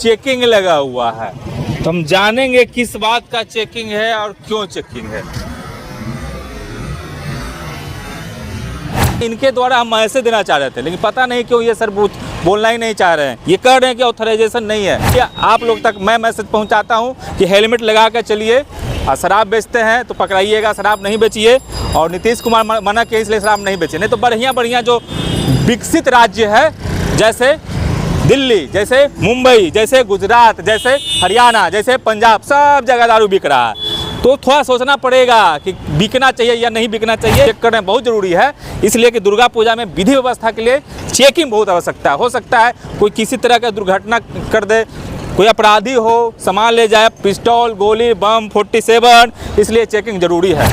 Checking लगा हुआ है, तो हम जानेंगे किस बात का चेकिंग है और क्यों चेकिंग है। इनके द्वारा हम मैसेज देना चाह रहे थे, लेकिन पता नहीं क्यों ये सर बोलना ही नहीं चाह रहे हैं। ये कह रहे हैं कि ऑथराइजेशन नहीं है। क्या आप लोग तक मैं मैसेज पहुंचाता हूं कि हेलमेट लगा कर चलिए, शराब बेचते हैं तो पकड़ाइएगा, शराब नहीं बेचिए। और नीतीश कुमार मना किए इसलिए शराब नहीं बेचिए। नहीं तो बढ़िया बढ़िया जो विकसित राज्य है, जैसे दिल्ली, जैसे मुंबई, जैसे गुजरात, जैसे हरियाणा, जैसे पंजाब, सब जगह दारू बिक रहा है। तो थोड़ा सोचना पड़ेगा कि बिकना चाहिए या नहीं बिकना चाहिए। चेक करना बहुत ज़रूरी है, इसलिए कि दुर्गा पूजा में विधि व्यवस्था के लिए चेकिंग बहुत आवश्यकता हो सकता है कोई किसी तरह का दुर्घटना कर दे, कोई अपराधी हो, सामान ले जाए, पिस्टल, गोली, बम, 47, इसलिए चेकिंग ज़रूरी है।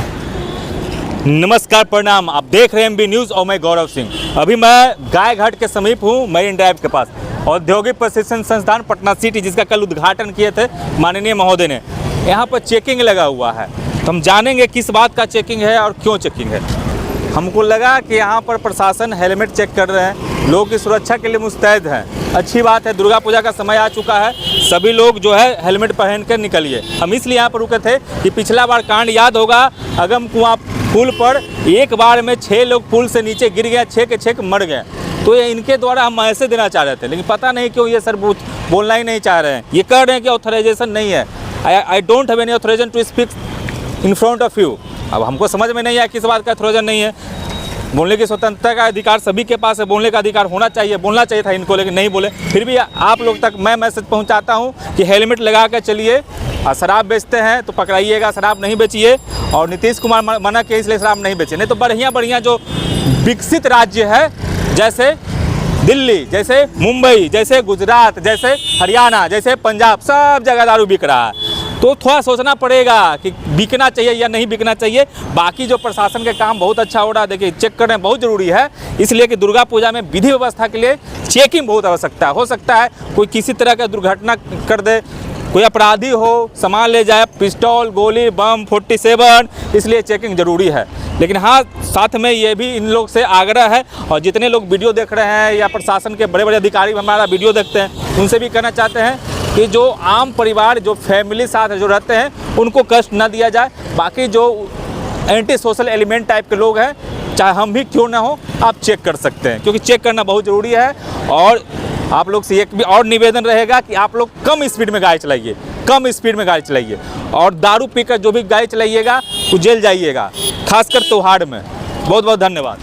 नमस्कार, प्रणाम, आप देख रहे हैं MB न्यूज़ और मैं गौरव सिंह। अभी मैं गायघाट के समीप हूँ, मरीन ड्राइव के पास। औद्योगिक प्रशिक्षण संस्थान पटना सिटी, जिसका कल उद्घाटन किए थे माननीय महोदय ने, यहाँ पर चेकिंग लगा हुआ है। तो हम जानेंगे किस बात का चेकिंग है और क्यों चेकिंग है। हमको लगा कि यहाँ पर प्रशासन हेलमेट चेक कर रहे हैं, लोगों की सुरक्षा के लिए मुस्तैद हैं। अच्छी बात है, दुर्गा पूजा का समय आ चुका है, सभी लोग जो है हेलमेट पहन कर निकलिए। हम इसलिए यहाँ पर रुके थे कि पिछला बार कांड याद होगा, अगम कुआं पुल पर एक बार में 6 लोग पुल से नीचे गिर गए, 6 के 6 मर गए। तो ये इनके द्वारा हम मैसेज देना चाह रहे थे, लेकिन पता नहीं क्यों ये सर बोलना ही नहीं चाह रहे हैं। ये कह रहे हैं कि ऑथराइजेशन नहीं है। I don't have any authorization to speak in front of you. अब हमको समझ में नहीं आया किस बात का ऑथराइजेशन नहीं है। बोलने की स्वतंत्रता का अधिकार सभी के पास है, बोलने का अधिकार होना चाहिए, बोलना चाहिए था इनको, लेकिन नहीं बोले। फिर भी आप लोग तक मैं मैसेज पहुंचाता हूं कि हेलमेट लगा कर चलिए, शराब बेचते हैं तो पकड़ाइएगा, शराब नहीं बेचिए। और नीतीश कुमार मना किए इसलिए शराब नहीं बेचिए। नहीं तो बढ़िया बढ़िया जो विकसित राज्य है, जैसे दिल्ली, जैसे मुंबई, जैसे गुजरात, जैसे हरियाणा, जैसे पंजाब, सब जगह दारू बिक रहा है। तो थोड़ा सोचना पड़ेगा कि बिकना चाहिए या नहीं बिकना चाहिए। बाकी जो प्रशासन के काम बहुत अच्छा हो रहा है, देखिए चेक करना बहुत ज़रूरी है, इसलिए कि दुर्गा पूजा में विधि व्यवस्था के लिए चेकिंग बहुत आवश्यकता हो सकता है कोई किसी तरह का दुर्घटना कर दे, कोई अपराधी हो, सामान ले जाए, पिस्टल, गोली, बम, 47, इसलिए चेकिंग ज़रूरी है। लेकिन हाँ, साथ में ये भी इन लोग से आग्रह है, और जितने लोग वीडियो देख रहे हैं या प्रशासन के बड़े बड़े अधिकारी हमारा वीडियो देखते हैं, उनसे भी कहना चाहते हैं कि जो आम परिवार, जो फैमिली साथ जो रहते हैं, उनको कष्ट न दिया जाए। बाकी जो एंटी सोशल एलिमेंट टाइप के लोग हैं, चाहे हम भी क्यों ना हो, आप चेक कर सकते हैं, क्योंकि चेक करना बहुत ज़रूरी है। और आप लोग से एक भी और निवेदन रहेगा कि आप लोग कम स्पीड में गाड़ी चलाइए, कम स्पीड में गाड़ी चलाइए। और दारू पीकर जो भी गाड़ी चलाइएगा तो जेल जाइएगा, खासकर त्योहार में। बहुत बहुत धन्यवाद।